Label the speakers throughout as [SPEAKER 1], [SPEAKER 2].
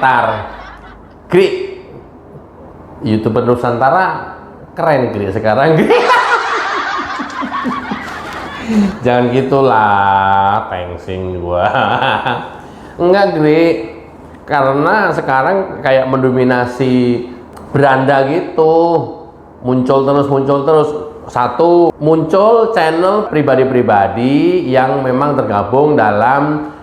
[SPEAKER 1] komentar, Gri, YouTuber Nusantara keren Gri sekarang. Jangan gitulah, tengsing gua. Enggak Gri, karena sekarang kayak mendominasi beranda gitu, muncul terus. Satu, muncul channel pribadi-pribadi yang memang tergabung dalam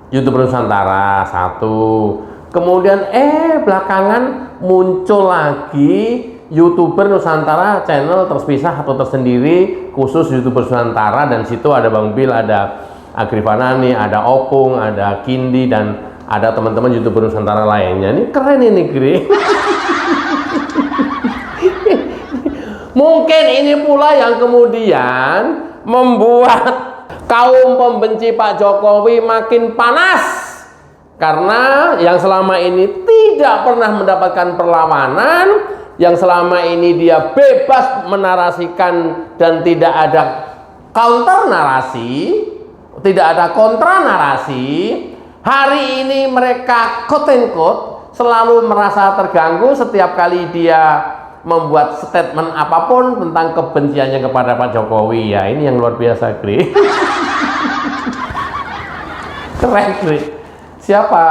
[SPEAKER 1] YouTuber Nusantara. Satu, kemudian belakangan muncul lagi YouTuber Nusantara channel terpisah atau tersendiri khusus YouTuber Nusantara, dan situ ada Bang Bil, ada Agrifanani, ada Opung, ada Kindi, dan ada teman-teman YouTuber Nusantara lainnya. Ini keren ini Gri. Mungkin ini pula yang kemudian membuat kaum pembenci Pak Jokowi makin panas, karena yang selama ini tidak pernah mendapatkan perlawanan, yang selama ini dia bebas menarasikan dan tidak ada counter narasi, tidak ada kontra narasi. Hari ini mereka quote and quote selalu merasa terganggu setiap kali dia membuat statement apapun tentang kebenciannya kepada Pak Jokowi. Ya, ini yang luar biasa, Gri. Keren, Gri. Siapa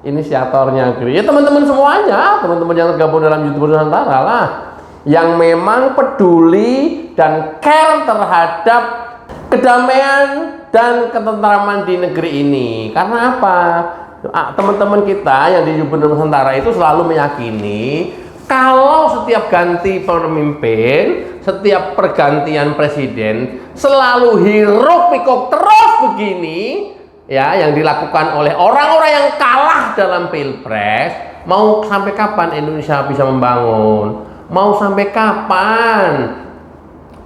[SPEAKER 1] inisiatornya, Gri? Ya teman-teman semuanya, teman-teman yang tergabung dalam YouTuber Nusantara lah, yang memang peduli dan care terhadap kedamaian dan ketentraman di negeri ini. Karena apa? Teman-teman kita yang di YouTuber Nusantara itu selalu meyakini kalau setiap ganti pemimpin, setiap pergantian presiden selalu hiruk pikuk terus begini, ya, yang dilakukan oleh orang-orang yang kalah dalam pilpres, mau sampai kapan Indonesia bisa membangun? Mau sampai kapan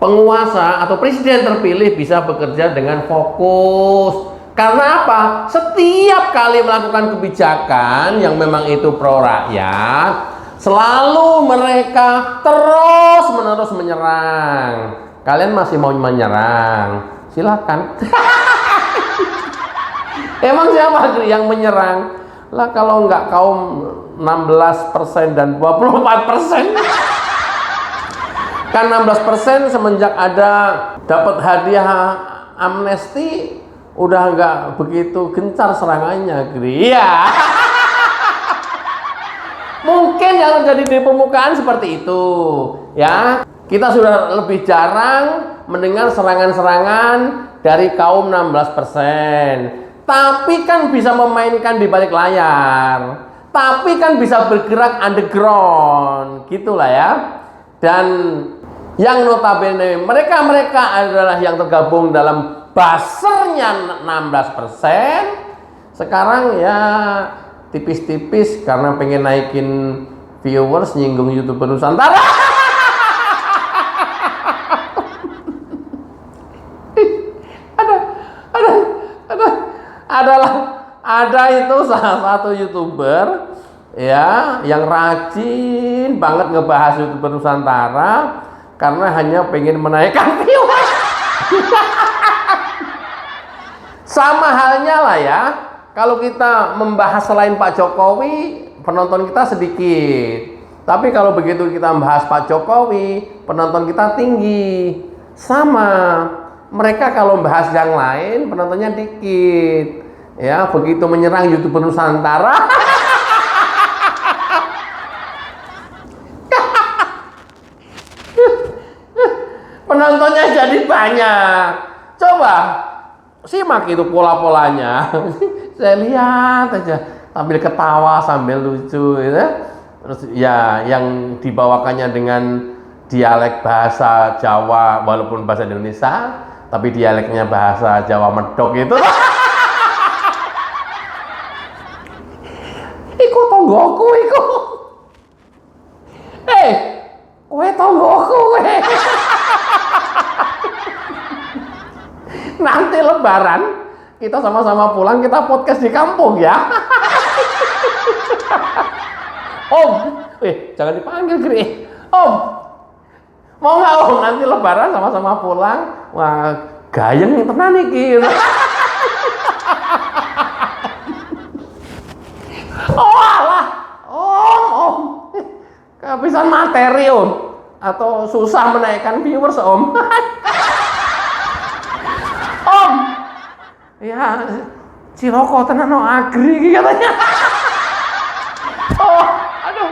[SPEAKER 1] penguasa atau presiden terpilih bisa bekerja dengan fokus? Karena apa? Setiap kali melakukan kebijakan yang memang itu pro rakyat, selalu mereka terus-menerus menyerang. Kalian masih mau menyerang? Silakan. Emang siapa yang menyerang? Lah kalau nggak kaum 16% dan 24%. Kan 16% semenjak ada dapat hadiah amnesti udah nggak begitu gencar serangannya, Gri. Iya. Mungkin yang terjadi di permukaan seperti itu, ya. Kita sudah lebih jarang mendengar serangan-serangan dari kaum 16%. Tapi kan bisa memainkan di balik layar. Tapi kan bisa bergerak underground, gitulah ya. Dan yang notabene mereka adalah yang tergabung dalam buzzernya 16%. Sekarang ya tipis-tipis karena pengen naikin viewers, nyinggung YouTuber Nusantara. Ada itu salah satu YouTuber ya yang rajin banget ngebahas YouTuber Nusantara karena hanya pengen menaikkan viewers. Sama halnya lah ya, kalau kita membahas selain Pak Jokowi, penonton kita sedikit. Tapi kalau begitu kita membahas Pak Jokowi, penonton kita tinggi. Sama, mereka kalau membahas yang lain, penontonnya dikit. Ya, begitu menyerang YouTuber Nusantara, penontonnya jadi banyak. Coba simak itu pola-polanya. Saya lihat aja sambil ketawa sambil lucu gitu. Terus ya yang dibawakannya dengan dialek bahasa Jawa walaupun bahasa Indonesia, tapi dialeknya bahasa Jawa medok itu. Iku tonggoku iku. Kowe tonggoku kowe. Nanti lebaran kita sama-sama pulang, kita podcast di kampung ya. Om, jangan dipanggil Gri. Om, mau nggak Om nanti lebaran sama-sama pulang? Wah, gayeng tenan iki. Oh, kehabisan materi Om, atau susah menaikkan viewers Om. Om, ya ciloko tenan no agri katanya. Oh, aduh,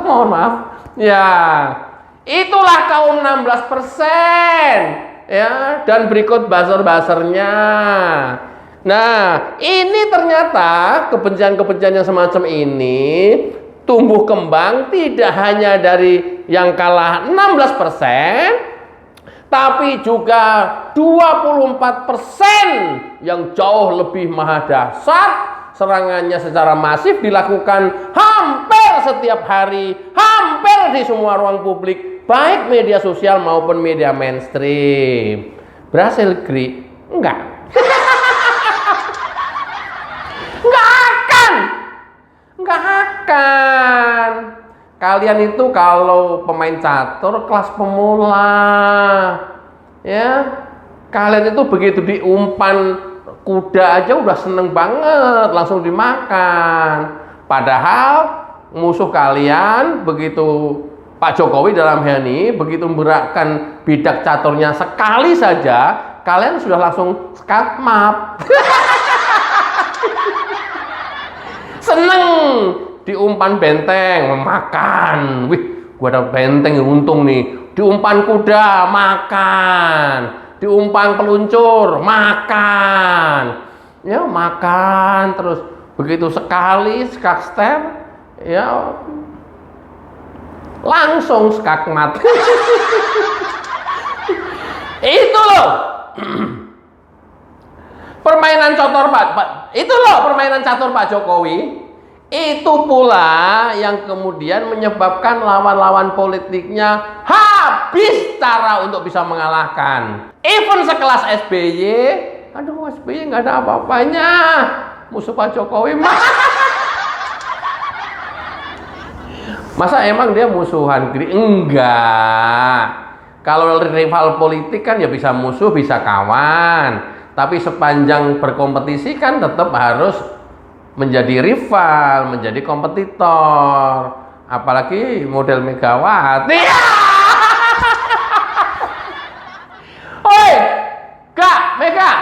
[SPEAKER 1] mohon maaf. Ya, itulah kaum 16%. Ya, dan berikut buzzer-buzzernya. Nah, ini ternyata kebencian-kebencian yang semacam ini tumbuh kembang tidak hanya dari yang kalah 16%, tapi juga 24% yang jauh lebih maha dahsyat. Serangannya secara masif dilakukan hampir setiap hari, hampir di semua ruang publik, baik media sosial maupun media mainstream. Berhasil, Gri? Enggak. Enggak akan. Kalian itu kalau pemain catur kelas pemula, ya, kalian itu begitu diumpan kuda aja udah seneng banget, langsung dimakan. Padahal musuh kalian begitu Pak Jokowi dalam hal ini begitu memberakkan bidak caturnya sekali saja, kalian sudah langsung skakmat. Seneng diumpan benteng, makan. Wih, gua ada benteng, untung nih. Diumpan kuda, makan. Diumpan peluncur, makan. Ya, makan terus. Begitu sekali skakster, ya langsung skakmat. Itu loh. Permainan catur Pak. Itu loh permainan catur Pak Jokowi. Itu pula yang kemudian menyebabkan lawan-lawan politiknya habis cara untuk bisa mengalahkan. Even sekelas SBY, aduh SBY nggak ada apa-apanya. Musuh Pak Jokowi mah. Masa emang dia musuhan? Enggak. Kalau rival politik kan ya bisa musuh, bisa kawan. Tapi sepanjang berkompetisi kan tetap harus menjadi rival, menjadi kompetitor. Apalagi model Megawati. Oi, Kak, Mega,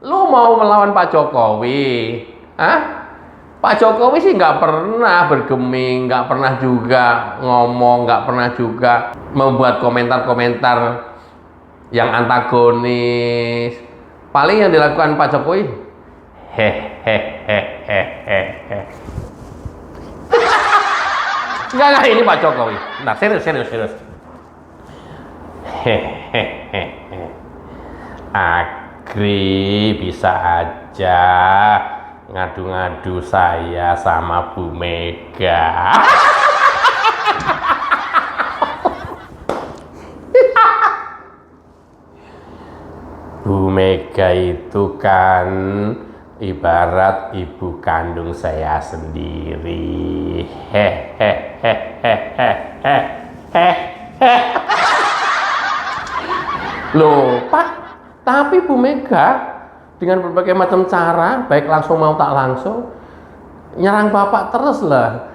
[SPEAKER 1] lu mau melawan Pak Jokowi? Hah? Pak Jokowi sih nggak pernah bergeming, nggak pernah juga ngomong, nggak pernah juga membuat komentar-komentar yang antagonis. Paling yang dilakukan Pak Jokowi, hehehehehe. Enggak ini Pak Jokowi. Nah, serius. Hehehehe. Agri bisa aja ngadu-ngadu saya sama Bu Mega. Bu Mega itu kan ibarat ibu kandung saya sendiri. Loh, Pak, tapi Bu Mega dengan berbagai macam cara, baik langsung mau tak langsung, nyerang Bapak terus lah.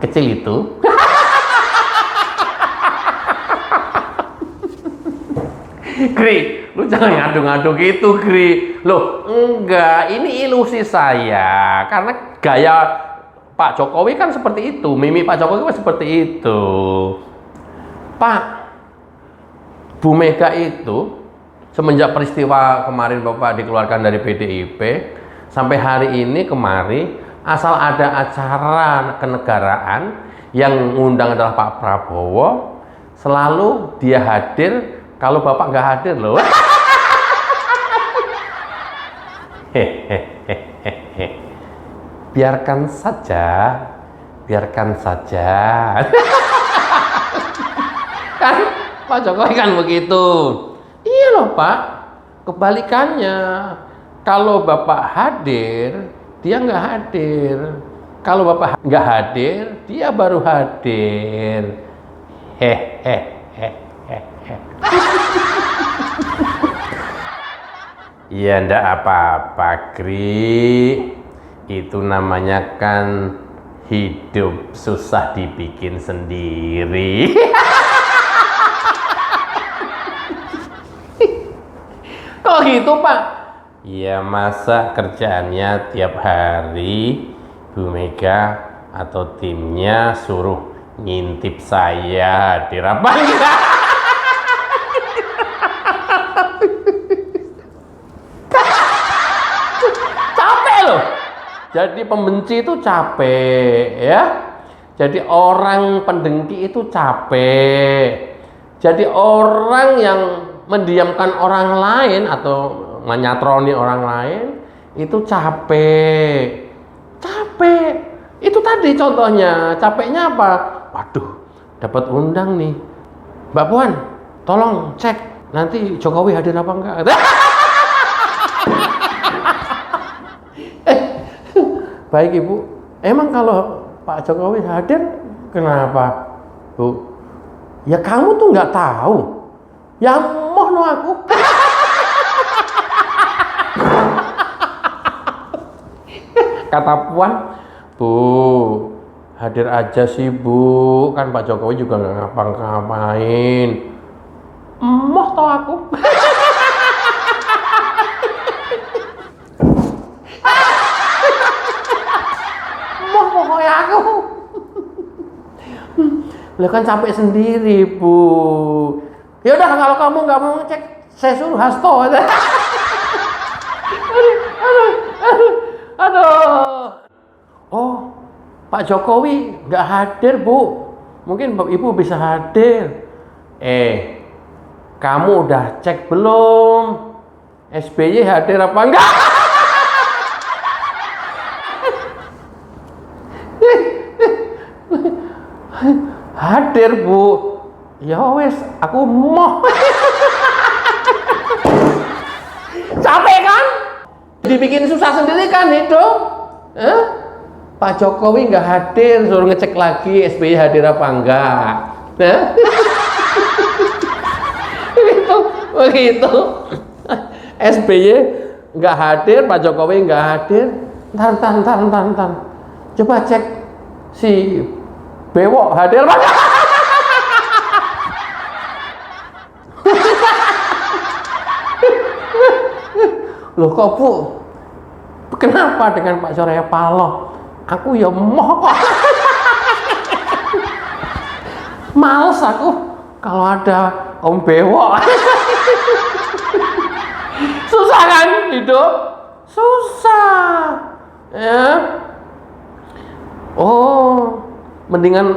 [SPEAKER 1] Kecil itu. Gri, lu jangan ngadu-ngadu gitu, Gri. Loh, enggak, ini ilusi saya. Karena gaya Pak Jokowi kan seperti itu, mimik Pak Jokowi kan seperti itu. Pak, Bu Mega itu semenjak peristiwa kemarin Bapak dikeluarkan dari PDIP sampai hari ini kemari, asal ada acara kenegaraan yang ngundang adalah Pak Prabowo, selalu dia hadir. Kalau Bapak nggak hadir loh. Biarkan saja. Kan Pak Jokowi kan begitu. Iya loh Pak, kebalikannya. Kalau Bapak hadir, dia nggak hadir. Kalau Bapak nggak hadir, dia baru hadir. Ya ndak apa-apa, Gri. Itu namanya kan hidup susah dibikin sendiri. Kok gitu Pak? Ya masa kerjaannya tiap hari Bu Mega atau timnya suruh ngintip saya di apa enggak? Capek loh. Jadi pembenci itu capek ya. Jadi orang pendengki itu capek. Jadi orang yang mendiamkan orang lain atau menyatroni orang lain itu capek. Capek. Itu tadi contohnya. Capeknya apa? Waduh, dapat undang nih. Mbak Puan, tolong cek nanti Jokowi hadir apa enggak. Baik Ibu, emang kalau Pak Jokowi hadir kenapa Bu? Ya kamu tuh nggak tahu. Ya moh no aku. Kata Puan, Bu, hadir aja sih Bu, kan Pak Jokowi juga nggak ngapa-ngapain. Moh tau aku. Moh pokoknya aku. Lah kan capek sendiri Bu. Ya udah kalau kamu nggak mau ngecek, saya suruh Hasto aja. Aduh. Oh, Pak Jokowi nggak hadir Bu. Mungkin Ibu bisa hadir. Kamu udah cek belum? SBY hadir apa enggak? Hadir Bu. Ya wes, aku mau. Capek kan? Dibikin susah sendiri kan hidup. Pak Jokowi nggak hadir, suruh ngecek lagi SBY hadir apa enggak. Begitu. SBY nggak hadir, Pak Jokowi nggak hadir. Ntar. Coba cek si Bewok hadir Pak. Loh kok Bu? Kenapa dengan Pak Surya Paloh? Aku ya moh kok. Males aku kalau ada Om Bewok. Susah kan hidup? Susah. Ya. Oh, mendingan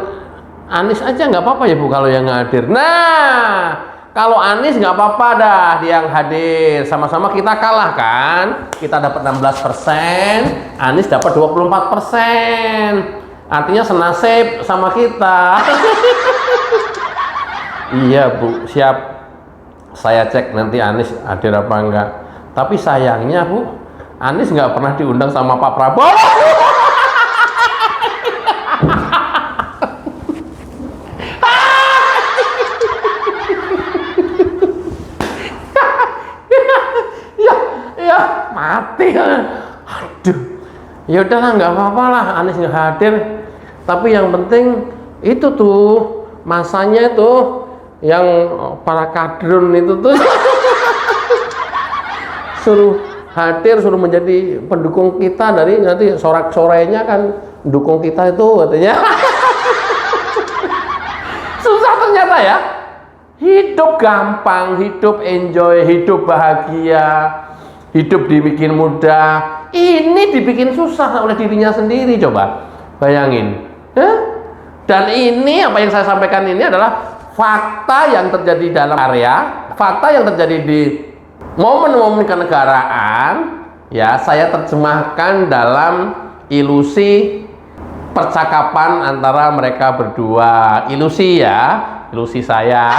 [SPEAKER 1] Anies aja nggak apa-apa ya Bu kalau yang hadir. Nah, kalau Anies nggak apa-apa dah dia yang hadir. Sama-sama kita kalah kan? Kita dapat 16%, Anies dapat 24%. Artinya senasib sama kita. Iya Bu, siap. Saya cek nanti Anies hadir apa enggak. Tapi sayangnya Bu, Anies nggak pernah diundang sama Pak Prabowo. Mati. Aduh. Ya udahlah nggak apa-apa lah Anies nggak hadir. Tapi yang penting itu tuh masanya itu yang para kadrun itu tuh suruh hadir, suruh menjadi pendukung kita dari nanti sorak-sorenya kan dukung kita itu katanya. Susah ternyata ya. Hidup gampang, hidup enjoy, hidup bahagia, hidup dibikin mudah. Ini dibikin susah oleh dirinya sendiri, coba bayangin. Dan ini apa yang saya sampaikan ini adalah fakta yang terjadi dalam area, fakta yang terjadi di momen-momen kenegaraan. Ya, saya terjemahkan dalam ilusi percakapan antara mereka berdua. Ilusi ya, ilusi saya.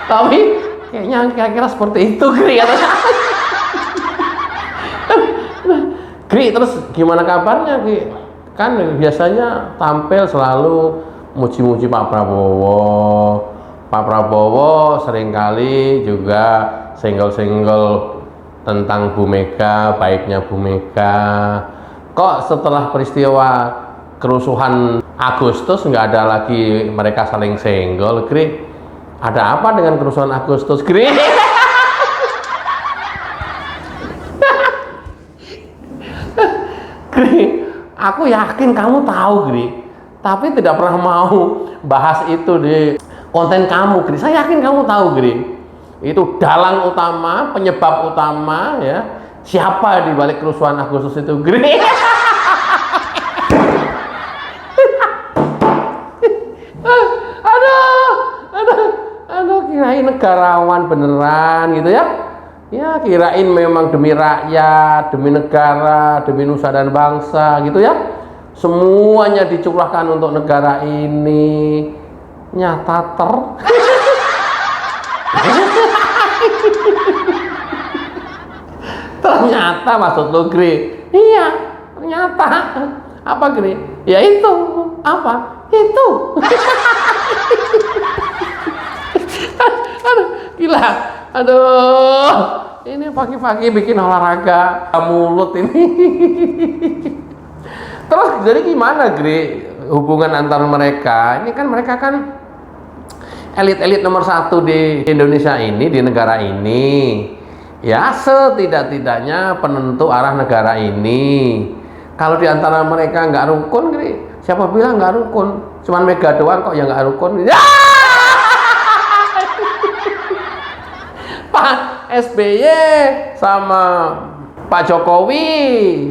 [SPEAKER 1] Tapi kayaknya kira-kira seperti itu kira-kira. Gri, terus gimana kabarnya Gri? Kan biasanya tampil selalu muji-muji Pak Prabowo. Pak Prabowo seringkali juga senggol-senggol tentang Bu Mega, baiknya Bu Mega. Kok setelah peristiwa kerusuhan Agustus nggak ada lagi mereka saling senggol, Gri? Ada apa dengan kerusuhan Agustus, Gri? Gri, aku yakin kamu tahu, Gri, tapi tidak pernah mau bahas itu di konten kamu, Gri. Saya yakin kamu tahu, Gri. Itu dalang utama, penyebab utama, ya. Siapa di balik kerusuhan Agustus itu, Gri? Aduh, kirain negarawan beneran gitu ya. Ya, kirain memang demi rakyat, demi negara, demi nusa dan bangsa gitu ya. Semuanya dicurahkan untuk negara ini. Nyata ternyata maksud lo, Gri. Iya, ternyata. Apa, Gri? Ya itu. Apa? Itu. Aduh, gila. Aduh, ini pagi-pagi bikin olahraga mulut ini. Terus jadi gimana, Gri, hubungan antar mereka? Ini kan mereka kan elit-elit nomor 1 di Indonesia ini, di negara ini. Ya, setidak-tidaknya penentu arah negara ini. Kalau di antara mereka nggak rukun, Gri, siapa bilang nggak rukun? Cuman Mega doang kok yang nggak rukun. Ya! Pak SBY sama Pak Jokowi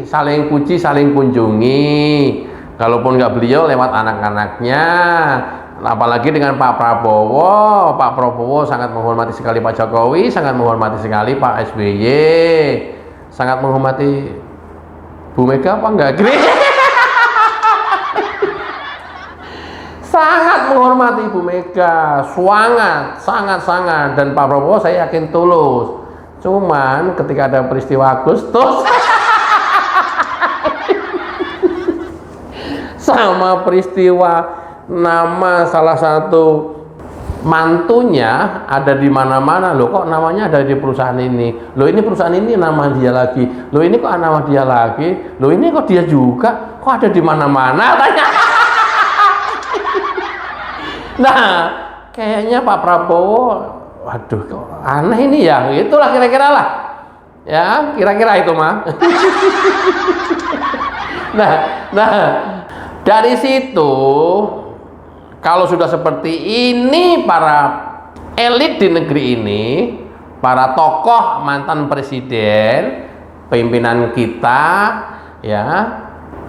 [SPEAKER 1] saling puji, saling kunjungi. Kalaupun nggak beliau, lewat anak-anaknya. Apalagi dengan Pak Prabowo. Pak Prabowo sangat menghormati sekali Pak Jokowi, sangat menghormati sekali Pak SBY, sangat menghormati Bu Mega apa enggak, Gri? Sangat menghormati Ibu Mega, sangat, dan Pak Prabowo saya yakin tulus. Cuman ketika ada peristiwa Agustus sama peristiwa nama salah satu mantunya ada di mana-mana, loh kok namanya ada di perusahaan ini, loh ini perusahaan ini nama dia lagi, loh ini kok nama dia lagi, loh ini kok dia juga, kok ada di mana-mana, tanya. Nah, kayaknya Pak Prabowo, waduh, kok aneh ini ya, itulah kira-kira lah, ya, kira-kira itu mah. Nah, dari situ, kalau sudah seperti ini, para elit di negeri ini, para tokoh mantan presiden, pimpinan kita, ya,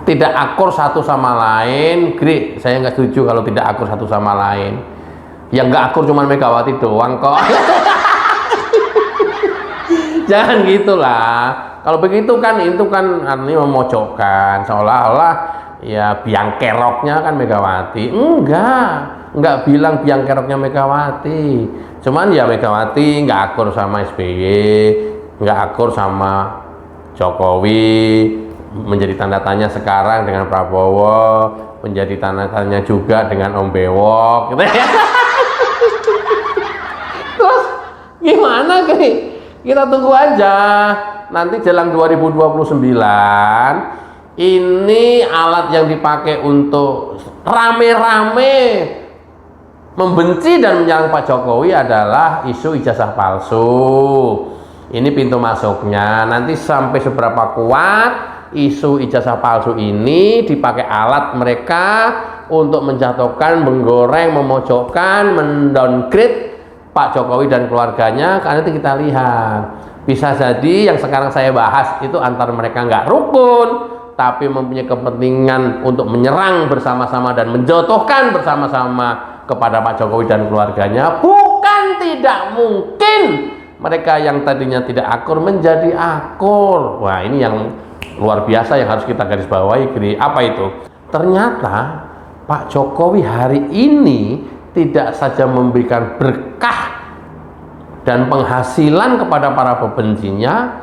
[SPEAKER 1] tidak akur satu sama lain, Gri, saya nggak setuju kalau tidak akur satu sama lain. Yang nggak akur cuma Megawati doang kok. Jangan gitulah. Kalau begitu kan itu kan ini memojokkan, seolah-olah ya biang keroknya kan Megawati. Enggak bilang biang keroknya Megawati. Cuman ya Megawati nggak akur sama SBY, nggak akur sama Jokowi. Menjadi tanda tanya sekarang dengan Prabowo, menjadi tanda tanya juga dengan Om Bewok gitu ya. Terus gimana, Gri? Kita tunggu aja nanti jelang 2029 ini alat yang dipakai untuk rame-rame membenci dan menyerang Pak Jokowi adalah isu ijazah palsu. Ini pintu masuknya. Nanti sampai seberapa kuat isu ijazah palsu ini dipakai alat mereka untuk menjatuhkan, menggoreng, memojokkan, mendowngrade Pak Jokowi dan keluarganya. Karena itu kita lihat, bisa jadi yang sekarang saya bahas itu antar mereka nggak rukun, tapi mempunyai kepentingan untuk menyerang bersama-sama dan menjatuhkan bersama-sama kepada Pak Jokowi dan keluarganya. Bukan tidak mungkin mereka yang tadinya tidak akur menjadi akur. Wah, ini yang luar biasa yang harus kita garis bawahi, Gri. Apa itu? Ternyata Pak Jokowi hari ini tidak saja memberikan berkah dan penghasilan kepada para pembencinya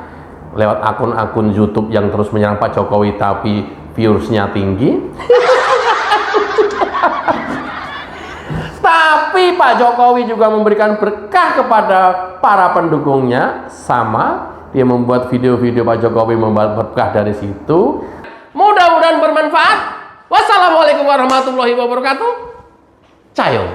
[SPEAKER 1] lewat akun-akun YouTube yang terus menyerang Pak Jokowi tapi viewersnya tinggi, tapi Tapi Pak Jokowi juga memberikan berkah kepada para pendukungnya. Sama, dia membuat video-video Pak Jokowi membawa berkah dari situ. Mudah-mudahan bermanfaat. Wassalamualaikum warahmatullahi wabarakatuh. Cayo.